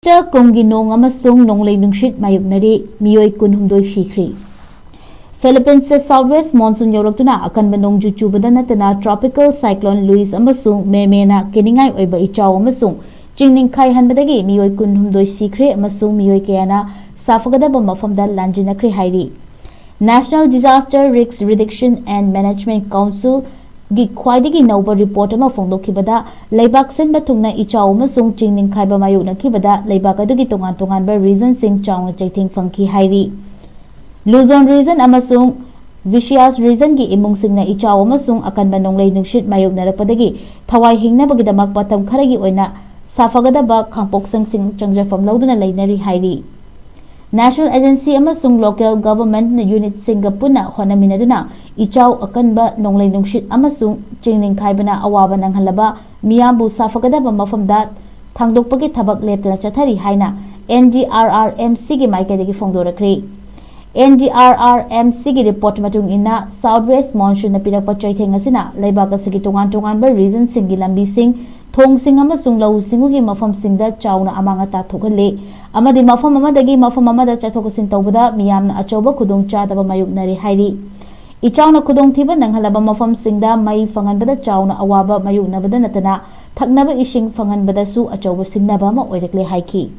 Kumgi Nong Amasung Nonglei Nungshit Mayoknare Meeyoi kunhumdoi Sikhre. Philippines se southwest monsoon yorotuna akanba nongju chubada natana tropical cyclone Luis amasung memena keningai oiba ichaw amasung jingning khai hanbadagi Meeyoi kunhumdoi Sikhre amasung Meeyoi kayana safagadaba mafamda lanjinakre hairi. National Disaster Risk Reduction and Management Council gi khwaidagi nauba report ama phongdokhibada leibak senba thungna ichaw amasung jingning khaiba mayoknakhibada leibak adugi tongan tonganba reason sing chawna chaithing phangki hairi. Luzon region amasung Vicious region gi imung singna ichaw amasung akanba Nonglei Nungshit Mayoknare padagi thawai hingnabagidamak patam kharagi oina safagadaba khangpoksang sing changjafam lawduna leinari hairi. National Agency amasung local government na unit singapuna honaminaduna ichaw akanba Nonglei Nungshit amasung jingning khaibana awaba nanghalaba miyambu safagadaba mafamda thangdokpagi thabak leptana chathari haina NDRRMC gi maikadagi phongdorakre. NDRRMC gi report matung ina southwest monsoon na pirakpa chaitheng asina leibak asigi tongan tonganba region singi lambi sing thong sing amasung lau singugi mafam singda chawna amanga ta thokhale amadi mafam amadagi mafam amada chathokasin tawbada miyamna achoba khudong chadaba mayoknare hairi. Ichawna khudong thiba nanghalaba mafam singda mai fanganbada chawna awaba mayoknabada natana thaknaba ishing fanganbada su achoba singnaba ma oirakle haiki.